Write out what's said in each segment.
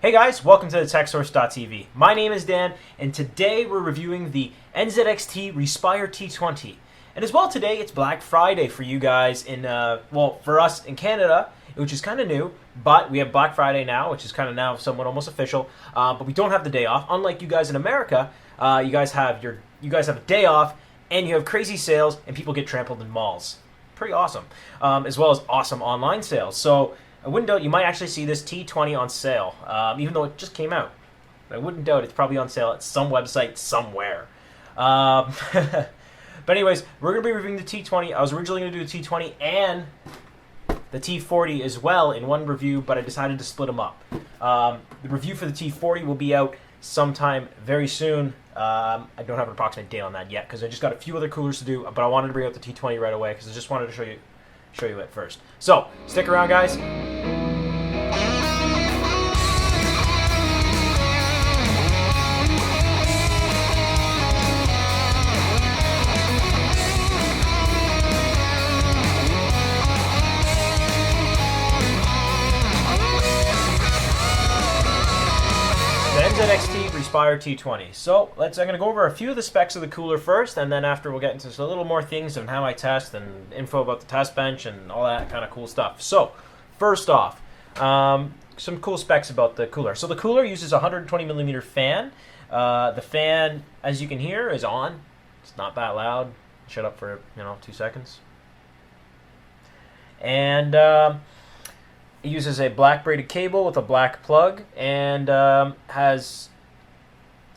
Hey guys, welcome to the TechSource.tv. My name is Dan, and today we're reviewing the Nzxt Respire T20. And as well today, it's Black Friday for you guys in, for us in Canada, which is kind of new, but we have Black Friday now, which is kind of now somewhat almost official, but we don't have the day off. Unlike you guys in America, you guys have a day off, and you have crazy sales, and people get trampled in malls. Pretty awesome, as well as awesome online sales. So I wouldn't doubt you might actually see this T20 on sale, even though it just came out. I wouldn't doubt it's probably on sale at some website somewhere. But anyways, we're going to be reviewing the T20. I was originally going to do the T20 and the T40 as well in one review, but I decided to split them up. The review for the T40 will be out sometime very soon. I don't have an approximate date on that yet because I just got a few other coolers to do, but I wanted to bring out the T20 right away because I just wanted to show you it first. So stick around, guys. Nzxt Respire T20. So I'm going to go over a few of the specs of the cooler first, and then after we'll get into a little more things on how I test and info about the test bench and all that kind of cool stuff. So first off, some cool specs about the cooler. So the cooler uses a 120 millimeter fan. The fan, as you can hear, is on. It's not that loud. Shut up for 2 seconds. And it uses a black braided cable with a black plug, and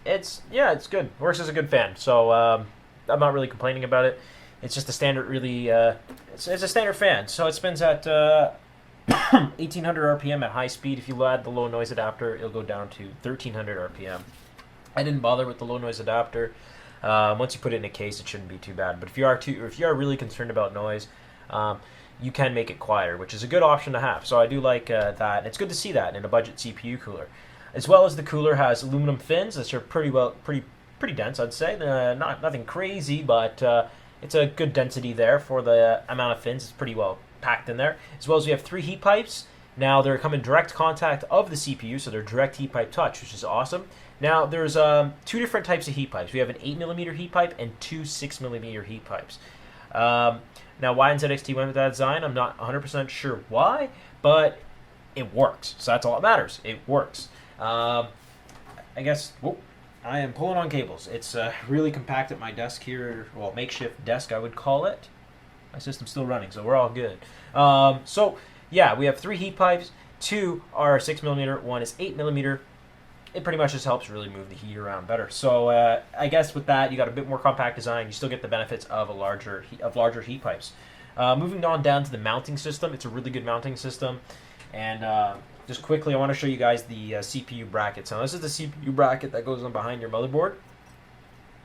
it's good. Works as a good fan, so I'm not really complaining about it. It's just a standard, it's a standard fan. So it spins at 1800 RPM at high speed. If you add the low noise adapter, it'll go down to 1300 RPM. I didn't bother with the low noise adapter. Once you put it in a case, it shouldn't be too bad. But if you are really concerned about noise, you can make it quieter, which is a good option to have. So I do like that. It's good to see that in a budget CPU cooler. As well as the cooler has aluminum fins, which are pretty dense, I'd say. Nothing crazy, but it's a good density there for the amount of fins. It's pretty well packed in there. As well as we have 3 heat pipes. Now they come in direct contact of the CPU, so they're direct heat pipe touch, which is awesome. Now there's 2 different types of heat pipes. We have an 8mm heat pipe and 2 6mm heat pipes. Now, why Nzxt went with that design, I'm not 100% sure why, but it works. So that's all that matters. It works. I guess, I am pulling on cables. It's really compact at my desk here. Well, makeshift desk, I would call it. My system's still running, so we're all good. So, yeah, we have 3 heat pipes. 2 are 6mm, 1 is 8mm. It pretty much just helps really move the heat around better. So I guess with that, you got a bit more compact design. You still get the benefits of larger heat pipes. Moving on down to the mounting system, it's a really good mounting system. And just quickly, I want to show you guys the CPU bracket. So this is the CPU bracket that goes on behind your motherboard.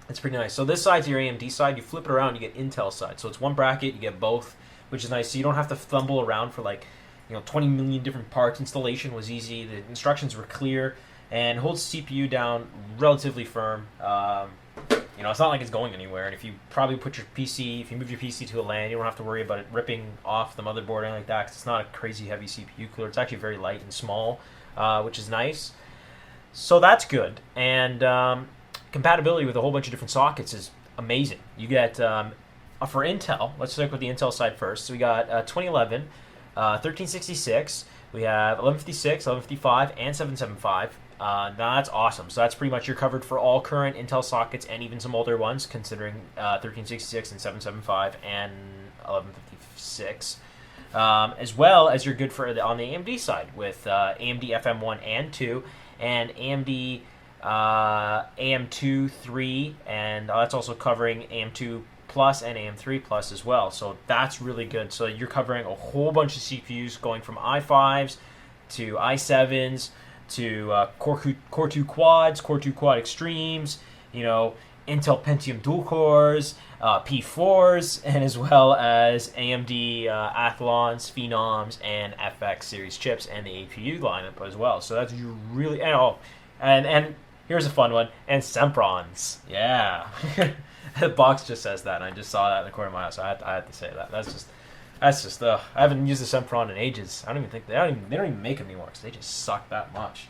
It's pretty nice. So this side's your AMD side. You flip it around, you get Intel side. So it's one bracket, you get both, which is nice. So you don't have to fumble around for 20 million different parts. Installation was easy. The instructions were clear. And holds the CPU down relatively firm. It's not like it's going anywhere. And if you move your PC to a LAN, you don't have to worry about it ripping off the motherboard or anything like that, because it's not a crazy heavy CPU cooler. It's actually very light and small, which is nice. So that's good. And compatibility with a whole bunch of different sockets is amazing. You get, for Intel, let's stick with the Intel side first. So we got 2011, 1366, we have 1156, 1155, and 775. Now that's awesome. So that's pretty much you're covered for all current Intel sockets and even some older ones, considering 1366 and 775 and 1156. As well as you're good for on the AMD side with AMD FM1 and 2 and AMD AM2, 3, and that's also covering AM2 Plus and AM3 Plus as well. So that's really good. So you're covering a whole bunch of CPUs going from i5s to i7s to Core 2 Quads, Core 2 Quad Extremes, Intel Pentium dual cores, P4s, and as well as AMD Athlons, Phenoms, and FX series chips, and the APU lineup as well. So that's really and here's a fun one, and Semprons, yeah. The box just says that, and I just saw that in the corner of my eye, so I had to say that. That's just I haven't used the Sempron in ages. I don't even think they don't even make them anymore because they just suck that much.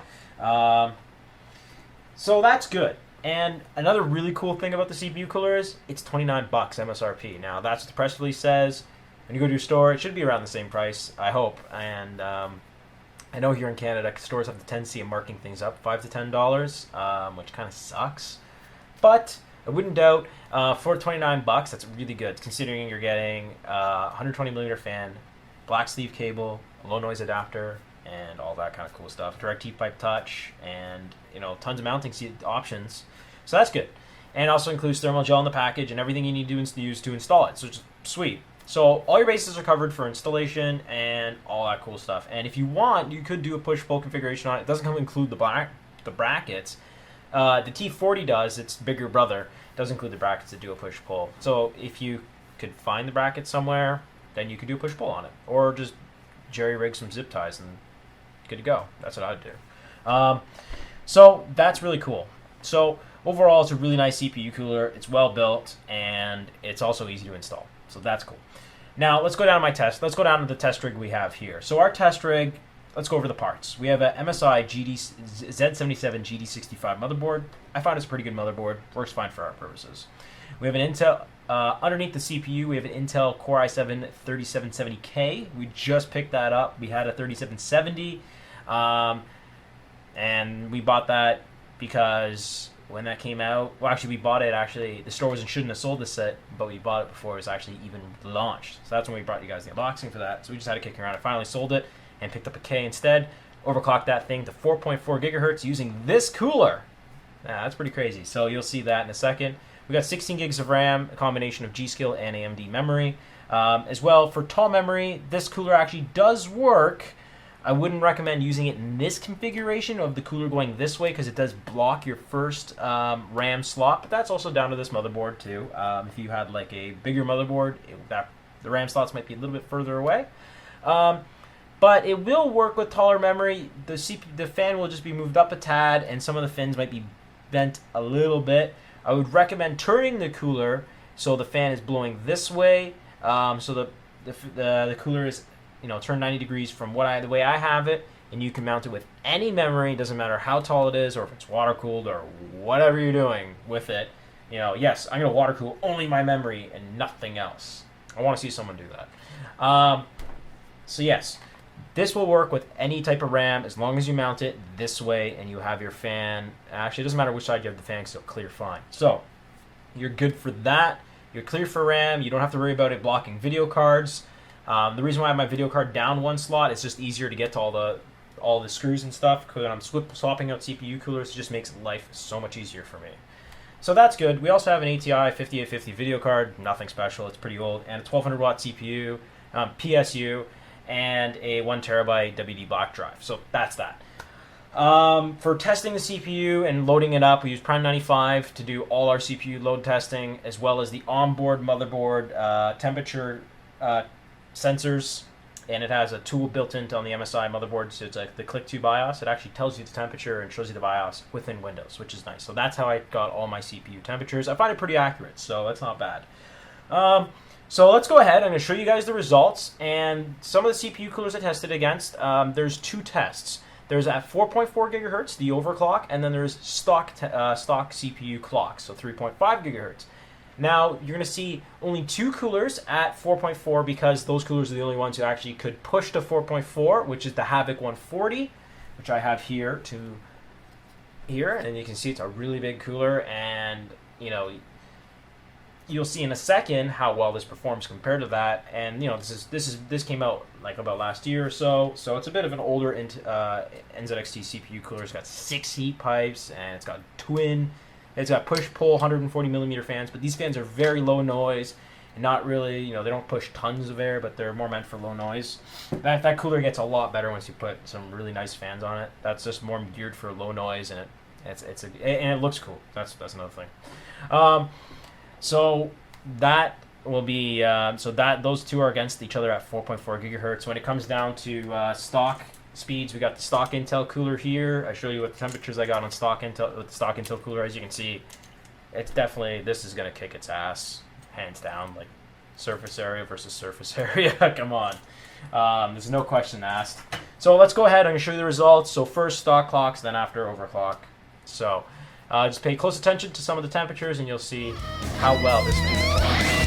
So that's good. And another really cool thing about the CPU cooler is it's $29 MSRP. Now that's what the press release says. When you go to your store, it should be around the same price, I hope. And I know here in Canada, stores have the tendency of marking things up $5 to $10, which kind of sucks. But I wouldn't doubt for $29, that's really good, considering you're getting 120mm fan, black sleeve cable, a low noise adapter, and all that kind of cool stuff. Direct heat pipe touch, and tons of mounting options. So that's good. And it also includes thermal gel in the package and everything you need to use to install it. So it's sweet. So all your bases are covered for installation and all that cool stuff. And if you want, you could do a push-pull configuration on it. It doesn't include the brackets. The T40 does. Its bigger brother does include the brackets that do a push-pull. So if you could find the bracket somewhere, then you could do a push-pull on it. Or just jerry-rig some zip ties and good to go. That's what I'd do. So that's really cool. So overall, it's a really nice CPU cooler. It's well built, and it's also easy to install. So that's cool. Now let's go down to my test. Let's go down to the test rig we have here. So our test rig, let's go over the parts. We have a MSI Z77 GD65 motherboard. I found it's a pretty good motherboard. Works fine for our purposes. We have an Intel, underneath the CPU, we have an Intel Core i7 3770K. We just picked that up. We had a 3770, and we bought that because when that came out, well, actually, we bought it, the store shouldn't have sold the set, but we bought it before it was actually even launched. So that's when we brought you guys the unboxing for that. So we just had to kick around. I finally sold it and picked up a K instead. Overclocked that thing to 4.4 gigahertz using this cooler. That's pretty crazy. So you'll see that in a second. We got 16 gigs of RAM, a combination of G.Skill and AMD memory. As well, for tall memory, this cooler actually does work. I wouldn't recommend using it in this configuration of the cooler going this way because it does block your first RAM slot, but that's also down to this motherboard too. If you had like a bigger motherboard, the RAM slots might be a little bit further away. But it will work with taller memory. The fan will just be moved up a tad, and some of the fins might be bent a little bit. I would recommend turning the cooler so the fan is blowing this way, so the cooler is turned 90 degrees from the way I have it, and you can mount it with any memory. It doesn't matter how tall it is or if it's water cooled or whatever you're doing with it. Yes, I'm gonna water cool only my memory and nothing else. I want to see someone do that. So yes. This will work with any type of RAM as long as you mount it this way and you have your fan. Actually, it doesn't matter which side you have the fan, so it'll clear fine. So you're good for that. You're clear for RAM. You don't have to worry about it blocking video cards. The reason why I have my video card down one slot, it's just easier to get to all the screws and stuff. Because I'm swapping out CPU coolers, it just makes life so much easier for me. So that's good. We also have an ATI 5850 video card. Nothing special. It's pretty old. And a 1200 watt CPU, PSU, and a 1 terabyte WD black drive. So that's that. For testing the CPU and loading it up, we use Prime 95 to do all our CPU load testing, as well as the onboard motherboard temperature sensors. And it has a tool built into on the MSI motherboard, so it's like the Click 2 BIOS. It actually tells you the temperature and shows you the BIOS within Windows, which is nice. So that's how I got all my CPU temperatures. I find it pretty accurate, so that's not bad. So let's go ahead. I'm going to show you guys the results and some of the CPU coolers I tested against. There's two tests. There's at 4.4 gigahertz, the overclock, and then there's stock CPU clock, so 3.5 gigahertz. Now, you're going to see only two coolers at 4.4 because those coolers are the only ones who actually could push to 4.4, which is the Havoc 140, which I have here, and you can see it's a really big cooler, and you'll see in a second how well this performs compared to that. And this came out like about last year or so it's a bit of an older NZXT CPU cooler. It's got 6 heat pipes, and it's got it's got push-pull 140 millimeter fans, but these fans are very low noise and not really, they don't push tons of air, but they're more meant for low noise. That cooler gets a lot better once you put some really nice fans on it. That's just more geared for low noise, and it looks cool. That's another thing. So that will be those two are against each other at 4.4 gigahertz. When it comes down to stock speeds, we got the stock Intel cooler here. I show you what the temperatures I got on stock Intel cooler. As you can see, it's definitely, this is gonna kick its ass, hands down. Like, Surface area versus surface area. Come on. There's no question asked. So let's go ahead. I'm going to show you the results. So first stock clocks, then after overclock. So just pay close attention to some of the temperatures, and you'll see how well this cooler performs.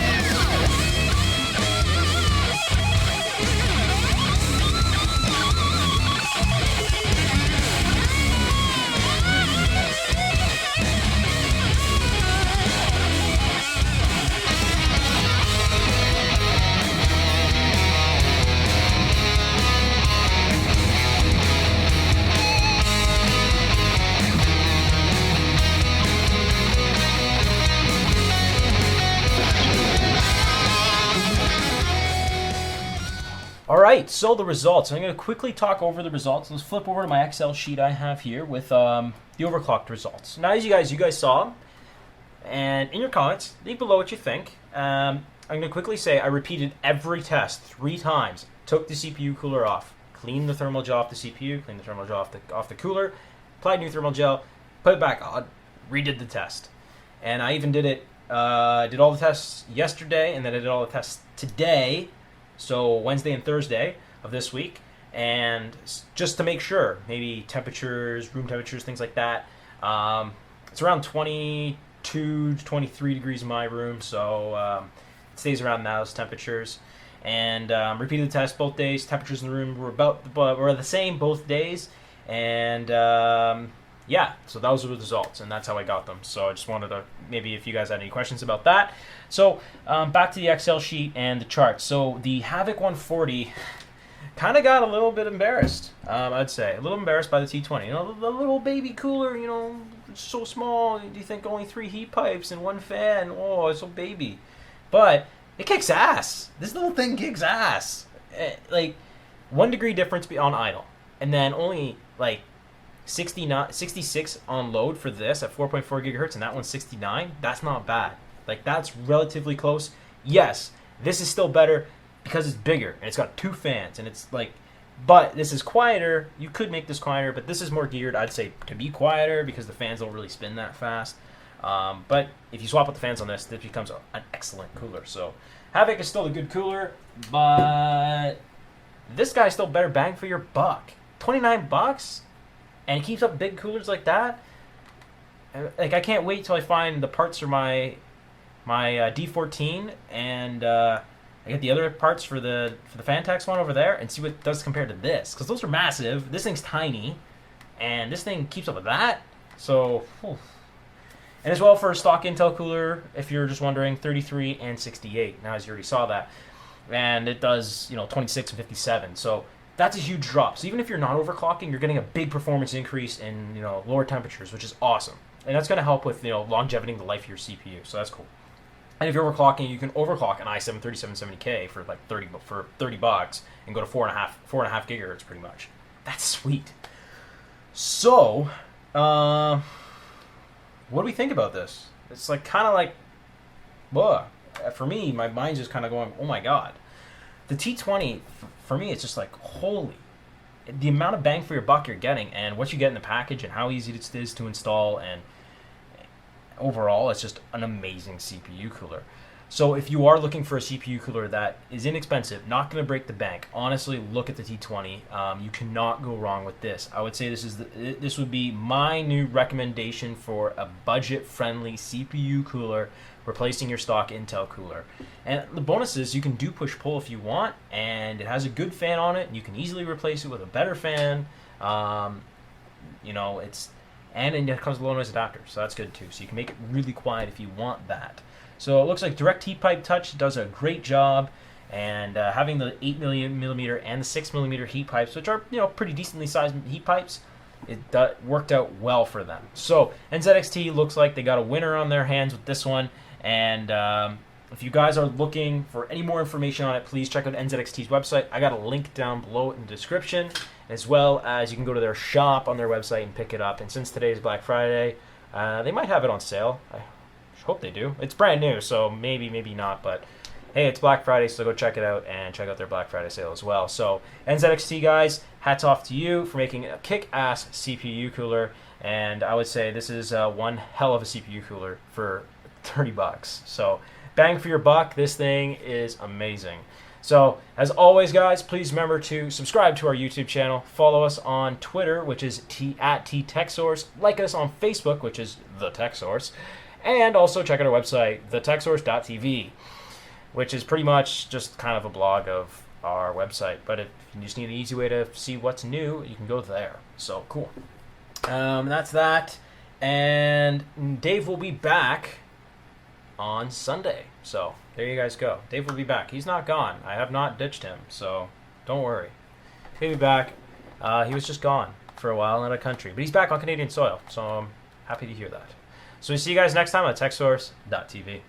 All right, so the results. I'm going to quickly talk over the results. Let's flip over to my Excel sheet I have here with the overclocked results. Now, as you guys saw, and in your comments, leave below what you think. I'm going to quickly say I repeated every test 3 times. Took the CPU cooler off, cleaned the thermal gel off the CPU, cleaned the thermal gel off the cooler, applied new thermal gel, put it back on, redid the test. And I even did all the tests yesterday, and then I did all the tests today. So Wednesday and Thursday of this week, and just to make sure, maybe temperatures, room temperatures, things like that. It's around 22 to 23 degrees in my room, so it stays around those temperatures. And repeated the test both days. Temperatures in the room were the same both days, and yeah, so those were the results, and that's how I got them. So I just wanted to, maybe if you guys had any questions about that. So back to the Excel sheet and the charts. So the Havoc 140 kind of got a little bit embarrassed, I'd say. A little embarrassed by the T20. You know, the little baby cooler, you know, it's so small. Do you think only 3 heat pipes and 1 fan? Oh, it's so baby. But it kicks ass. This little thing kicks ass. Like, 1 degree difference on idle. And then only, like, 66 on load for this at 4.4 gigahertz, and that one's 69. That's not bad. Like, that's relatively close. Yes, this is still better because it's bigger and it's got 2 fans, and it's like, but this is quieter. You could make this quieter, but this is more geared, I'd say, to be quieter because the fans don't really spin that fast. But if you swap out the fans on this becomes an excellent cooler. So Havoc is still a good cooler, but this guy's still better bang for your buck. $29. And it keeps up big coolers like that. Like, I can't wait till I find the parts for my D14 and I get the other parts for the Fantex one over there and see what it does compared to this, because those are massive. This thing's tiny, and this thing keeps up with that. So, whew. And as well for a stock Intel cooler, if you're just wondering, 33 and 68. Now, as you already saw that, and it does 26 and 57. So that's a huge drop. So even if you're not overclocking, you're getting a big performance increase in lower temperatures, which is awesome. And that's going to help with longevity the life of your CPU. So that's cool. And if you're overclocking, you can overclock an i7 3770K for like $30 and go to 4.5 gigahertz pretty much. That's sweet. So, what do we think about this? It's like kind of like, whoa. For me, my mind's just kind of going, oh my god. The T20, for me, it's just like, holy. The amount of bang for your buck you're getting and what you get in the package and how easy it is to install, and overall, it's just an amazing CPU cooler. So if you are looking for a CPU cooler that is inexpensive, not going to break the bank, honestly, look at the T20. You cannot go wrong with this. I would say this would be my new recommendation for a budget-friendly CPU cooler, replacing your stock Intel cooler. And the bonus is you can do push-pull if you want, and it has a good fan on it, and you can easily replace it with a better fan. And it comes with a low noise adapter, so that's good too. So you can make it really quiet if you want that. So it looks like direct heat pipe touch does a great job, and having the 8mm and the 6mm heat pipes, which are pretty decently sized heat pipes, it worked out well for them. So Nzxt looks like they got a winner on their hands with this one, and if you guys are looking for any more information on it, please check out NZXT's website. I got a link down below in the description, as well as you can go to their shop on their website and pick it up. And since today is Black Friday, they might have it on sale. I hope they do. It's brand new, so maybe not, but hey, it's Black Friday, so go check it out and check out their Black Friday sale as well. So NZXT guys, hats off to you for making a kick-ass CPU cooler, and I would say this is one hell of a CPU cooler for $30. So bang for your buck. This thing is amazing. So, as always, guys, please remember to subscribe to our YouTube channel. Follow us on Twitter, which is at TTechSource. Like us on Facebook, which is The Tech Source. And also check out our website, thetechsource.tv, which is pretty much just kind of a blog of our website. But if you just need an easy way to see what's new, you can go there. So, cool. That's that. And Dave will be back on Sunday. So, there you guys go. Dave will be back. He's not gone. I have not ditched him, so don't worry. He'll be back. He was just gone for a while in a country, but he's back on Canadian soil, so I'm happy to hear that. So we see you guys next time on TechSource.tv.